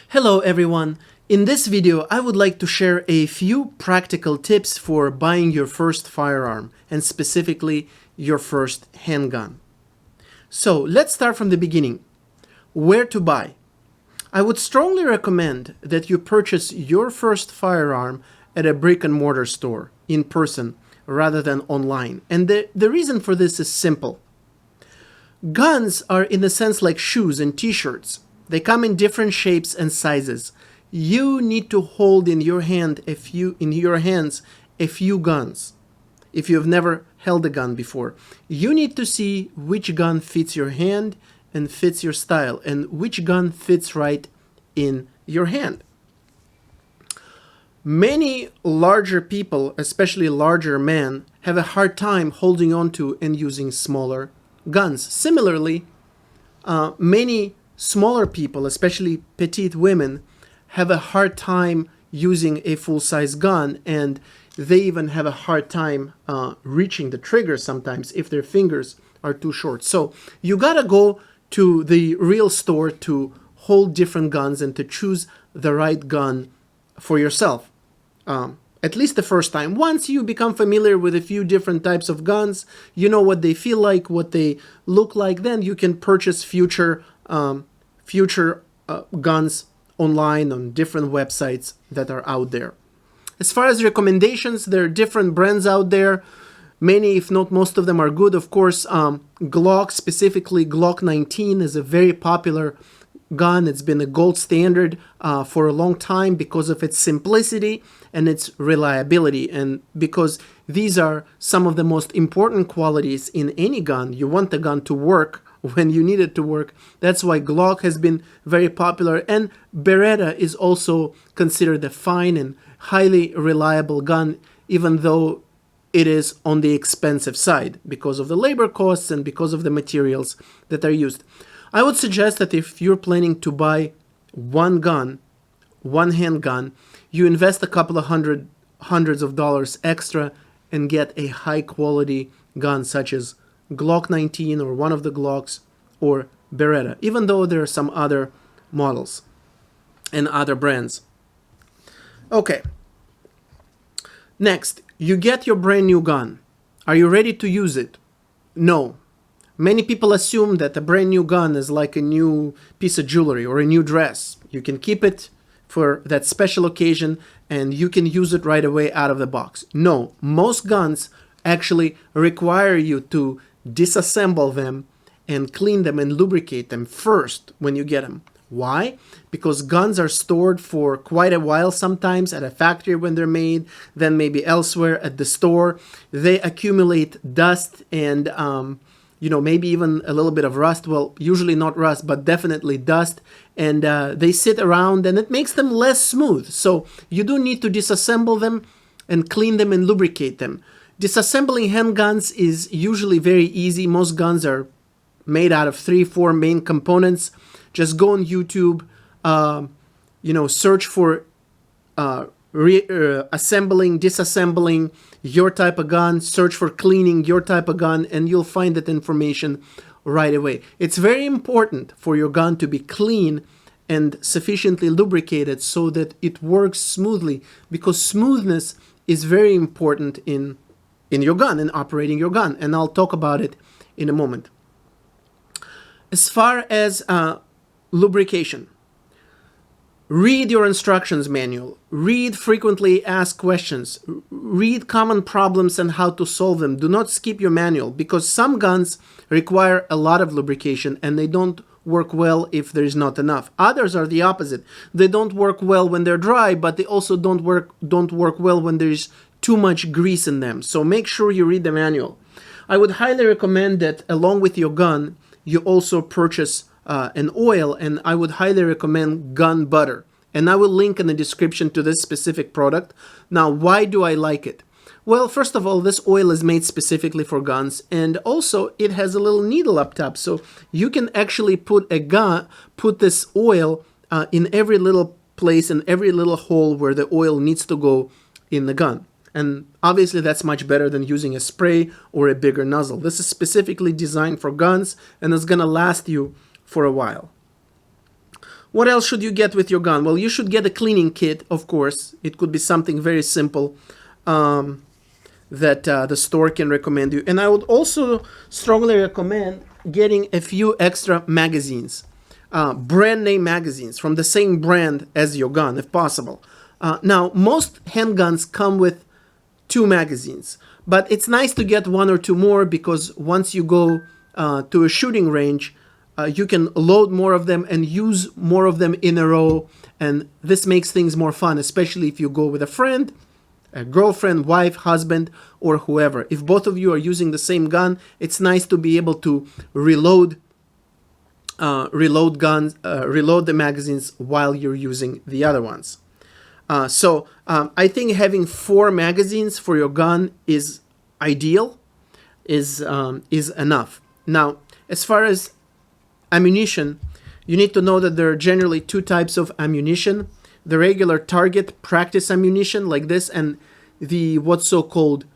Hello everyone! In this video I would like to share a few practical tips for buying your first firearm, and specifically your first handgun. So let's start from the beginning. Where to buy? I would strongly recommend that you purchase your first firearm at a brick and mortar store in person rather than online. And the reason for this is simple. Guns are in a sense like shoes and t-shirts. They come in different shapes and sizes. You need to hold in your hands a few guns. If you have never held a gun before, you need to see which gun fits your hand and fits your style, and which gun fits right in your hand. Many larger people, especially larger men, have a hard time holding on to and using smaller guns. Similarly, many smaller people, especially petite women, have a hard time using a full-size gun, and they even have a hard time reaching the trigger sometimes if their fingers are too short. So you gotta go to the real store to hold different guns and to choose the right gun for yourself. At least the first time. Once you become familiar with a few different types of guns, you know what they feel like, what they look like, then you can purchase future guns online on different websites that are out there. As far as recommendations, there are different brands out there. Many, if not most of them, are good. Of course, Glock, specifically Glock 19, is a very popular gun. It's been a gold standard for a long time because of its simplicity and its reliability, and because these are some of the most important qualities in any gun. You want the gun to work when you need it to work. That's why Glock has been very popular, and Beretta is also considered a fine and highly reliable gun, even though it is on the expensive side because of the labor costs and because of the materials that are used. I would suggest that if you're planning to buy one gun, one handgun, you invest a couple of hundreds of dollars extra and get a high quality gun such as Glock 19 or one of the Glocks or Beretta, even though there are some other models and other brands. Okay. Next, you get your brand new gun. Are you ready to use it? No. Many people assume that a brand new gun is like a new piece of jewelry or a new dress. You can keep it for that special occasion and you can use it right away out of the box. No, most guns actually require you to disassemble them and clean them and lubricate them first when you get them. Why? Because guns are stored for quite a while, sometimes at a factory when they're made, then maybe elsewhere at the store. They accumulate dust and maybe even a little bit of rust. Well, usually not rust, but definitely dust. And they sit around and it makes them less smooth. So you do need to disassemble them and clean them and lubricate them. Disassembling handguns is usually very easy. Most guns are made out of 3-4 main components. Just go on YouTube, search for assembling, disassembling your type of gun, search for cleaning your type of gun, and you'll find that information right away. It's very important for your gun to be clean and sufficiently lubricated so that it works smoothly, because smoothness is very important in your gun and operating your gun, and I'll talk about it in a moment. As far as lubrication, read your instructions manual, read frequently asked questions, read common problems and how to solve them. Do not skip your manual, because some guns require a lot of lubrication and they don't work well if there's not enough. Others are the opposite. They don't work well when they're dry, but they also don't work well when there's too much grease in them. So make sure you read the manual. I would highly recommend that along with your gun, you also purchase an oil, and I would highly recommend gun butter. And I will link in the description to this specific product. Now, why do I like it? Well, first of all, this oil is made specifically for guns, and also it has a little needle up top, so you can actually put this oil in every little place and every little hole where the oil needs to go in the gun. And obviously that's much better than using a spray or a bigger nozzle. This is specifically designed for guns and it's gonna last you for a while. What else should you get with your gun? Well, you should get a cleaning kit, of course. It could be something very simple that the store can recommend you. And I would also strongly recommend getting a few extra magazines, brand name magazines from the same brand as your gun, if possible. Now, most handguns come with 2 magazines, but it's nice to get 1 or 2 more, because once you go to a shooting range, you can load more of them and use more of them in a row, and this makes things more fun, especially if you go with a friend, a girlfriend, wife, husband, or whoever. If both of you are using the same gun, it's nice to be able to reload the magazines while you're using the other ones. So I think having 4 magazines for your gun is ideal, is enough. Now, as far as ammunition, you need to know that there are generally 2 types of ammunition: the regular target practice ammunition like this, and the what's so-called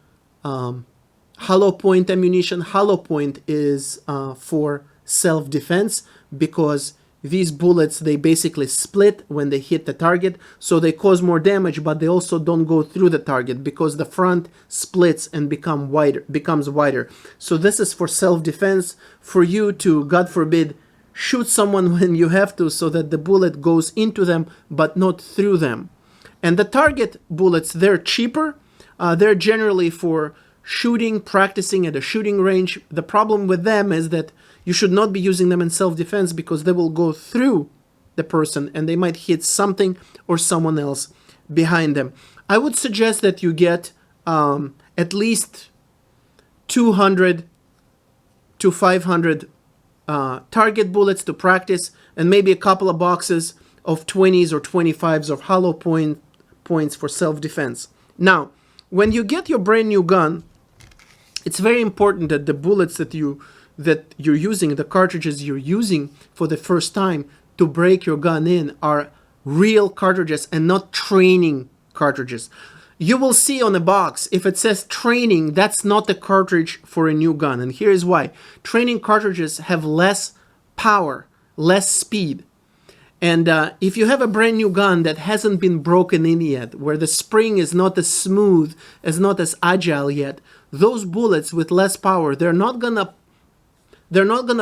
hollow point ammunition. Hollow point is for self-defense, because these bullets, they basically split when they hit the target, so they cause more damage, but they also don't go through the target because the front splits and becomes wider. So this is for self-defense, for you to, God forbid, shoot someone when you have to, so that the bullet goes into them but not through them. And the target bullets, they're cheaper. They're generally for shooting, practicing at a shooting range. The problem with them is that you should not be using them in self-defense, because they will go through the person and they might hit something or someone else behind them. I would suggest that you get at least 200 to 500 target bullets to practice, and maybe a couple of boxes of 20s or 25s of hollow points for self-defense. Now, when you get your brand new gun, it's very important that the bullets that you're using, the cartridges you're using for the first time to break your gun in, are real cartridges and not training cartridges. You will see on the box, if it says training, that's not the cartridge for a new gun. And here's why. Training cartridges have less power, less speed. And if you have a brand new gun that hasn't been broken in yet, where the spring is not as smooth, is not as agile yet, those bullets with less power, they're not gonna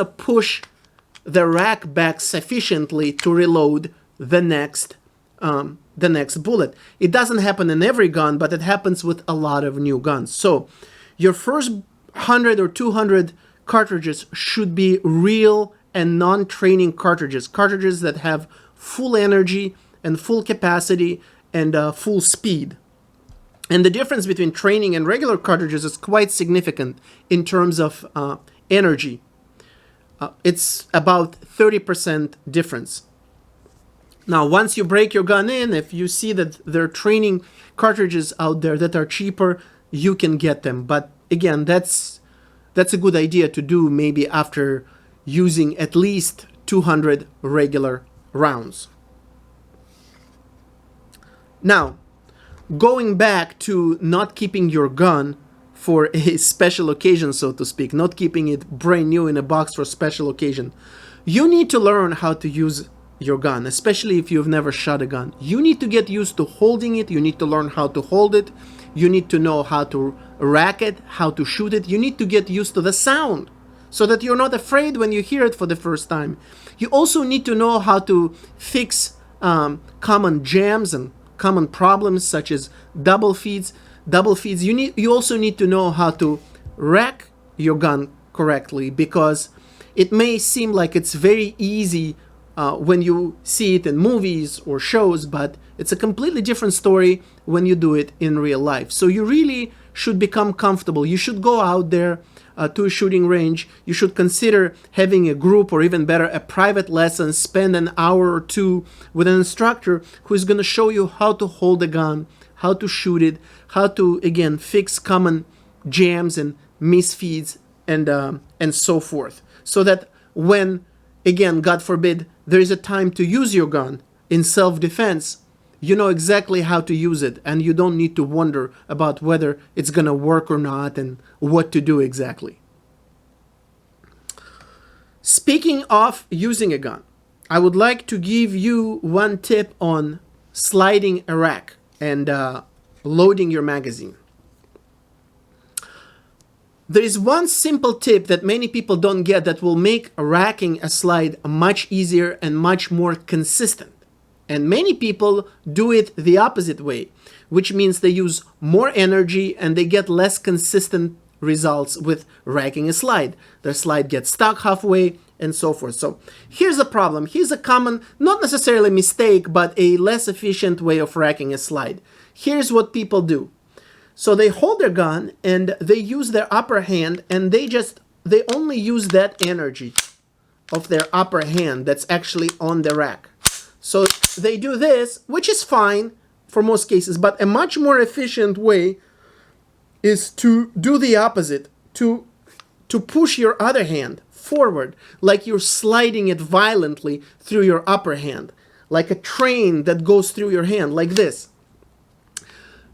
push the rack back sufficiently to reload the next bullet. It doesn't happen in every gun, but it happens with a lot of new guns. So your first 100 or 200 cartridges should be real and non-training cartridges that have full energy and full capacity and full speed. And the difference between training and regular cartridges is quite significant in terms of energy. It's about 30% difference. Now, once you break your gun in, if you see that there are training cartridges out there that are cheaper, you can get them. But again, that's a good idea to do maybe after using at least 200 regular rounds. Now, going back to not keeping your gun for a special occasion, so to speak, not keeping it brand new in a box for a special occasion, you need to learn how to use your gun, especially if you've never shot a gun. You need to get used to holding it. You need to learn how to hold it. You need to know how to rack it, how to shoot it. You need to get used to the sound so that you're not afraid when you hear it for the first time. You also need to know how to fix common jams and common problems such as double feeds. You also need to know how to rack your gun correctly, because it may seem like it's very easy when you see it in movies or shows, but it's a completely different story when you do it in real life. So you really should become comfortable. You should go out there to a shooting range. You should consider having a group, or even better, a private lesson. Spend an hour or two with an instructor who is going to show you how to hold a gun, how to shoot it, how to, again, fix common jams and misfeeds and so forth. So that when, again, God forbid, there is a time to use your gun in self-defense, you know exactly how to use it, and you don't need to wonder about whether it's going to work or not and what to do exactly. Speaking of using a gun, I would like to give you one tip on sliding a rack and loading your magazine. There is one simple tip that many people don't get that will make racking a slide much easier and much more consistent. And many people do it the opposite way, which means they use more energy and they get less consistent results with racking a slide. Their slide gets stuck halfway and so forth. So here's a problem. Here's a common, not necessarily mistake, but a less efficient way of racking a slide. Here's what people do. So they hold their gun and they use their upper hand, and they only use that energy of their upper hand that's actually on the rack. So they do this, which is fine for most cases, but a much more efficient way is to do the opposite, to push your other hand forward, like you're sliding it violently through your upper hand, like a train that goes through your hand, like this.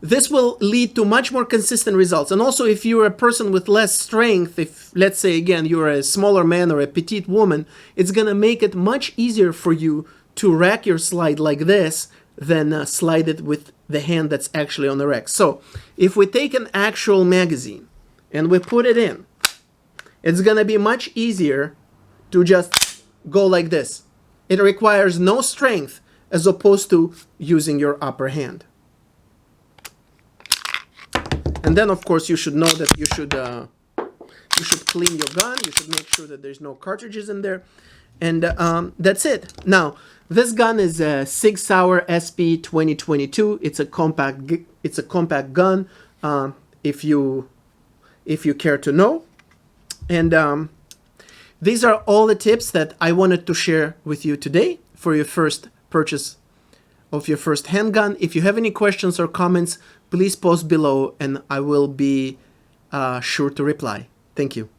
This will lead to much more consistent results. And also, if you're a person with less strength, if, let's say, again, you're a smaller man or a petite woman, it's going to make it much easier for you to rack your slide like this than slide it with the hand that's actually on the rack. So, if we take an actual magazine and we put it in, it's going to be much easier to just go like this. It requires no strength as opposed to using your upper hand. And then, of course, you should know that you should clean your gun. You should make sure that there's no cartridges in there. And that's it. Now, this gun is a Sig Sauer SP 2022. It's a compact gun, if you care to know. And these are all the tips that I wanted to share with you today for your first purchase of your first handgun. If you have any questions or comments, please post below and I will be sure to reply. Thank you.